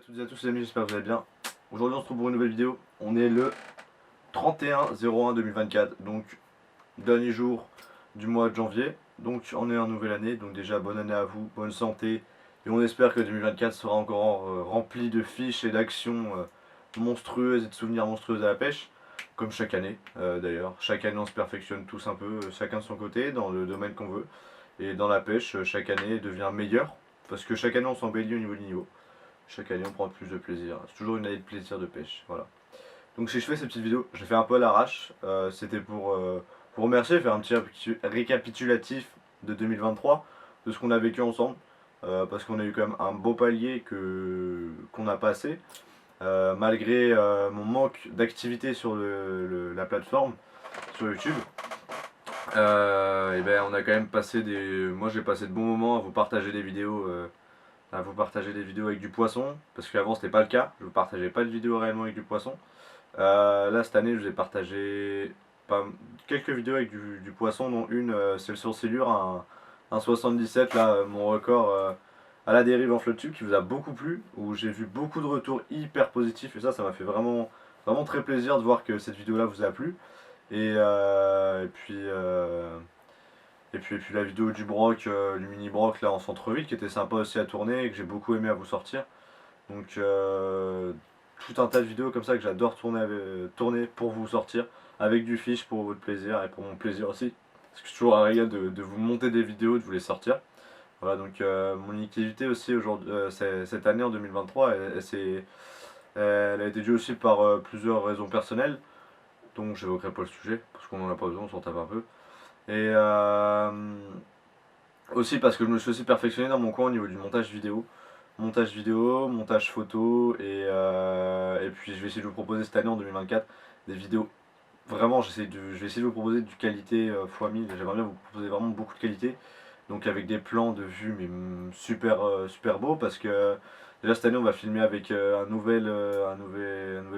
toutes et à tous les amis, j'espère que vous allez bien. Aujourd'hui on se retrouve pour une nouvelle vidéo. On est le 31/01/2024, donc dernier jour du mois de janvier. Donc on est en nouvelle année, donc déjà bonne année à vous, bonne santé. Et on espère que 2024 sera encore rempli de fiches et d'actions monstrueuses et de souvenirs monstrueux à la pêche. Comme chaque année d'ailleurs. Chaque année on se perfectionne tous un peu, chacun de son côté, dans le domaine qu'on veut. Et dans la pêche, chaque année devient meilleure. Parce que chaque année on s'embellit au niveau du niveau. Chaque année on prend plus de plaisir. C'est toujours une année de plaisir de pêche. Voilà. Donc si je fais ces petites vidéos, je les fais un peu à l'arrache. C'était pour vous remercier, faire un petit récapitulatif de 2023, de ce qu'on a vécu ensemble. Parce qu'on a eu quand même un beau palier qu'on a passé. Malgré mon manque d'activité sur la plateforme, sur YouTube. Et ben on a quand même passé des. Moi j'ai passé de bons moments à vous partager des vidéos. Avec du poisson, parce qu'avant c'était pas le cas, je vous partageais pas de vidéos réellement avec du poisson. Là cette année je vous ai partagé quelques vidéos avec du poisson, dont une c'est sur Silure, un 77, là mon record à la dérive en flotte tube qui vous a beaucoup plu, où j'ai vu beaucoup de retours hyper positifs et ça m'a fait vraiment, vraiment très plaisir de voir que cette vidéo là vous a plu. Et puis la vidéo du broc, du mini broc là en centre-ville qui était sympa aussi à tourner et que j'ai beaucoup aimé à vous sortir. Donc tout un tas de vidéos comme ça que j'adore tourner pour vous sortir avec du fiche pour votre plaisir et pour mon plaisir aussi. Parce que c'est toujours un régal de vous monter des vidéos, de vous les sortir. Voilà, donc mon activité aussi aujourd'hui, cette année en 2023, elle a été due aussi par plusieurs raisons personnelles, donc j'évoquerai pas le sujet parce qu'on en a pas besoin, on s'en tape un peu. Et aussi parce que je me suis aussi perfectionné dans mon coin au niveau du montage vidéo. Montage vidéo, montage photo et puis je vais essayer de vous proposer cette année en 2024 des vidéos. Vraiment je vais essayer de vous proposer du qualité x 1000. J'aimerais bien vous proposer vraiment beaucoup de qualité. Donc avec des plans de vue mais super, super beaux parce que déjà cette année on va filmer avec un nouvel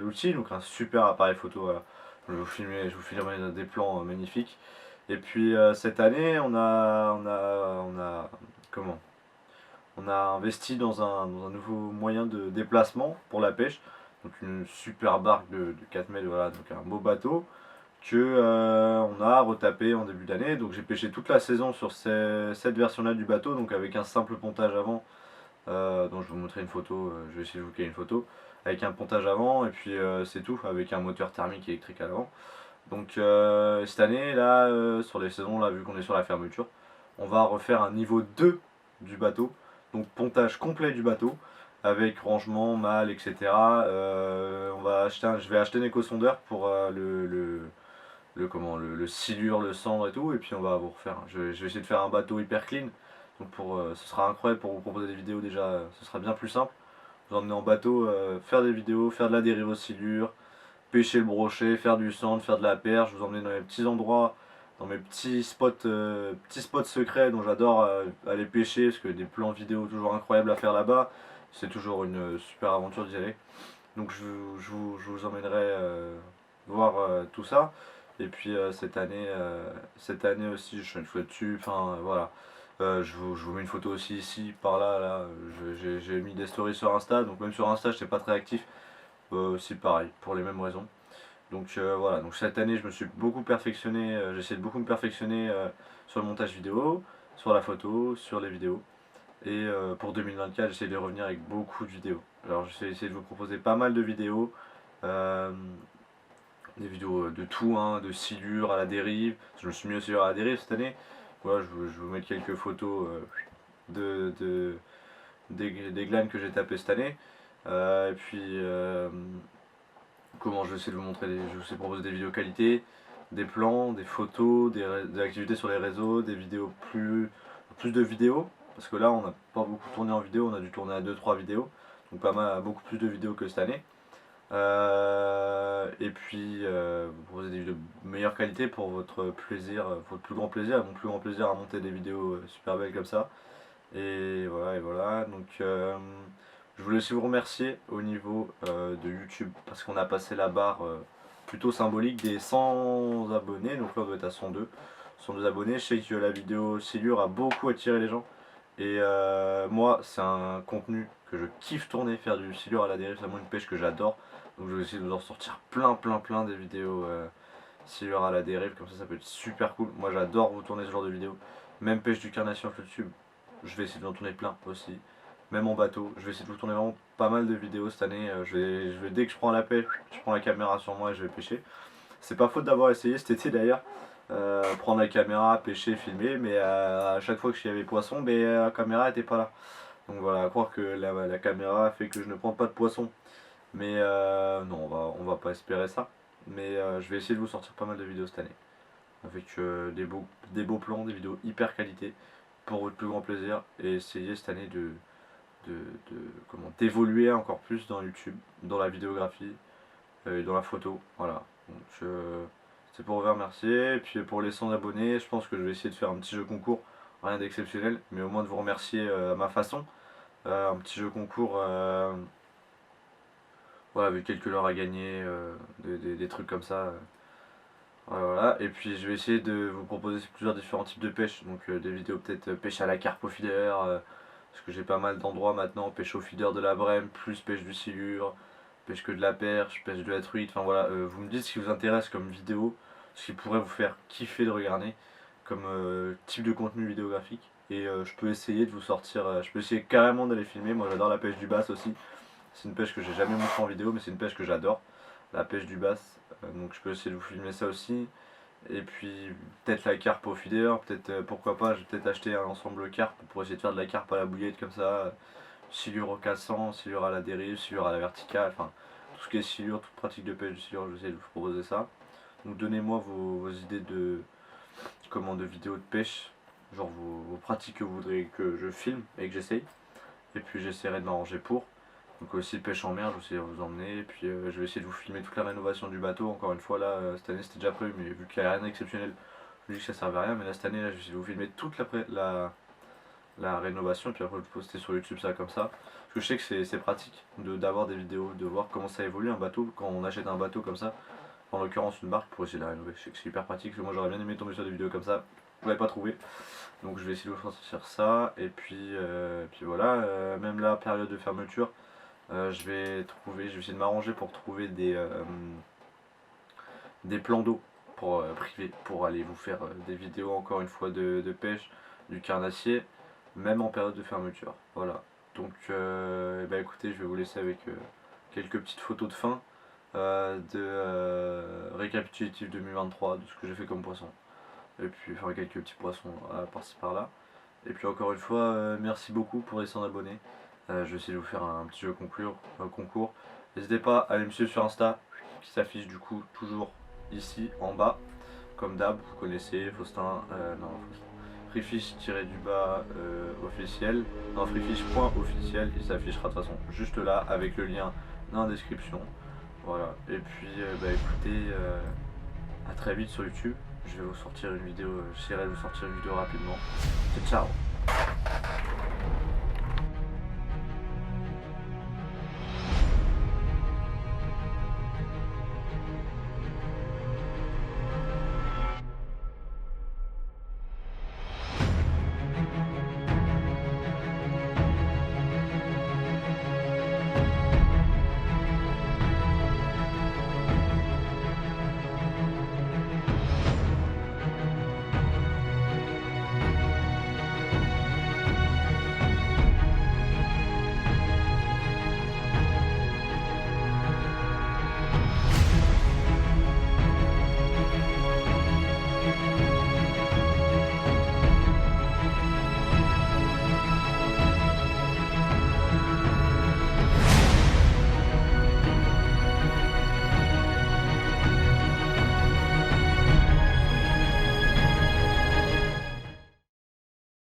outil, donc un super appareil photo. Voilà. Je vous filmerai des plans magnifiques. Et puis cette année comment on a investi dans un nouveau moyen de déplacement pour la pêche. Donc une super barque de 4 mètres, voilà, donc un beau bateau que on a retapé en début d'année. Donc j'ai pêché toute la saison sur cette version-là du bateau, donc avec un simple pontage avant, dont je vais vous montrer une photo, je vais essayer de vous caler une photo, avec un pontage avant, et puis c'est tout, avec un moteur thermique électrique à l'avant. Donc cette année, là, sur les saisons, là, vu qu'on est sur la fermeture, on va refaire un niveau 2 du bateau, donc pontage complet du bateau, avec rangement, mâle, etc. Je vais acheter un éco-sondeur pour le silure, le cendre et tout, et puis on va vous refaire. Je vais essayer de faire un bateau hyper clean, donc ce sera incroyable pour vous proposer des vidéos déjà, ce sera bien plus simple. Vous emmener en bateau, faire des vidéos, faire de la dérive au silure, pêcher le brochet, faire du sand, faire de la perche, vous emmener dans les petits endroits, dans mes petits spots secrets dont j'adore aller pêcher, parce que des plans vidéo toujours incroyables à faire là-bas, c'est toujours une super aventure d'y aller. Donc je vous emmènerai voir tout ça. Et puis cette année aussi, je fais une flotte dessus, enfin voilà. Je vous mets une photo aussi ici, par là, là. J'ai mis des stories sur Insta, donc même sur Insta, je n'étais pas très actif. Aussi pareil, pour les mêmes raisons. Donc voilà, donc cette année je me suis beaucoup perfectionné, j'ai essayé de beaucoup me perfectionner sur le montage vidéo, sur la photo, sur les vidéos. Et pour 2024 j'essaie de revenir avec beaucoup de vidéos. Alors j'essaie essayer de vous proposer pas mal de vidéos, euh, des vidéos de tout, hein, de silure à la dérive. Je me suis mis aussi à la dérive cette année. Voilà, je vais vous mettre quelques photos des glanes que j'ai tapées cette année. Et puis comment je vais essayer de vous montrer, je vais essayer de proposer des vidéos qualité, des plans, des photos, des activités sur les réseaux, des vidéos plus de vidéos, parce que là on n'a pas beaucoup tourné en vidéo, on a dû tourner à 2-3 vidéos, donc pas mal, beaucoup plus de vidéos que cette année. Et puis vous proposer des vidéos de meilleure qualité pour votre plaisir, votre plus grand plaisir, mon plus grand plaisir à monter des vidéos super belles comme ça. Et voilà. Donc je voulais aussi vous remercier au niveau de YouTube parce qu'on a passé la barre plutôt symbolique des 100 abonnés. Donc là on doit être à 102 abonnés. Je sais que la vidéo Silure a beaucoup attiré les gens. Et moi, c'est un contenu que je kiffe tourner, faire du silure à la dérive, c'est vraiment une pêche que j'adore. Donc je vais essayer de vous en sortir plein des vidéos silure à la dérive, comme ça peut être super cool. Moi j'adore vous tourner ce genre de vidéos. Même pêche du carnation sur YouTube, je vais essayer de vous en tourner plein aussi. Même en bateau, je vais essayer de vous tourner vraiment pas mal de vidéos cette année. Dès que je prends la pêche, je prends la caméra sur moi et je vais pêcher. C'est pas faute d'avoir essayé cet été d'ailleurs. Prendre la caméra, pêcher, filmer, mais à chaque fois que j'y avais poisson, la caméra était pas là. Donc voilà, à croire que la caméra fait que je ne prends pas de poisson. Mais non, on va pas espérer ça. Mais je vais essayer de vous sortir pas mal de vidéos cette année. Avec des beaux plans, des vidéos hyper qualité pour votre plus grand plaisir. Et essayer cette année d'évoluer encore plus dans YouTube, dans la vidéographie et dans la photo. Voilà. Donc c'est pour vous remercier. Et puis pour les 100 abonnés, je pense que je vais essayer de faire un petit jeu concours. Rien d'exceptionnel, mais au moins de vous remercier à ma façon. Un petit jeu concours. Voilà, avec quelques leurres à gagner, des trucs comme ça. Voilà, et puis je vais essayer de vous proposer plusieurs différents types de pêche. Donc des vidéos peut-être pêche à la carpe au feeder, parce que j'ai pas mal d'endroits maintenant, pêche au feeder de la Brème, plus pêche du silure, pêche que de la perche, pêche de la truite, enfin voilà, vous me dites ce qui vous intéresse comme vidéo, ce qui pourrait vous faire kiffer de regarder comme type de contenu vidéographique. Et je peux essayer de vous sortir, je peux essayer carrément d'aller filmer, moi j'adore la pêche du bass aussi. C'est une pêche que j'ai jamais montrée en vidéo, mais c'est une pêche que j'adore, la pêche du bass. Donc je peux essayer de vous filmer ça aussi. Et puis peut-être la carpe au feeder, peut-être pourquoi pas, je vais peut-être acheter un ensemble carpe pour essayer de faire de la carpe à la bouillette comme ça. Silure au cassant, silure à la dérive, silure à la verticale, enfin tout ce qui est silure, toute pratique de pêche du silure, je vais essayer de vous proposer ça. Donc donnez-moi vos idées de vidéos de pêche, genre vos pratiques que vous voudrez que je filme et que j'essaye. Et puis j'essaierai de m'arranger pour. Donc aussi pêche en mer, je vais essayer de vous emmener. Et puis je vais essayer de vous filmer toute la rénovation du bateau. Encore une fois là, cette année c'était déjà prévu, mais vu qu'il n'y a rien d'exceptionnel, je me dis que ça servait à rien. Mais là cette année là, je vais essayer de vous filmer toute la rénovation. Et puis après vous poster sur YouTube ça comme ça. Parce que je sais que c'est pratique d'avoir des vidéos, de voir comment ça évolue un bateau. Quand on achète un bateau comme ça, en l'occurrence une barque pour essayer de la rénover. Je sais que c'est hyper pratique. Parce que moi j'aurais bien aimé tomber sur des vidéos comme ça. Je l'avais pas trouvé. Donc je vais essayer de vous faire ça. Et puis voilà, même là, période de fermeture. Je vais essayer de m'arranger pour trouver des plans d'eau pour privés pour aller vous faire des vidéos encore une fois de pêche, du carnassier, même en période de fermeture. Voilà. Donc écoutez, je vais vous laisser avec quelques petites photos de fin récapitulatif 2023 de ce que j'ai fait comme poisson. Et puis enfin quelques petits poissons par-ci par-là. Et puis encore une fois, merci beaucoup pour les 100 abonnés. Je vais essayer de vous faire un petit jeu concours. N'hésitez pas à aller me suivre sur Insta, qui s'affiche du coup toujours ici en bas. Comme d'hab, vous connaissez Faustin, freefish-du-bas officiel. Non, freefish.officiel, il s'affichera de toute façon juste là avec le lien dans la description. Voilà, et puis écoutez, à très vite sur YouTube. Je vais vous sortir une vidéo, j'essaierai de vous sortir une vidéo rapidement. Ciao.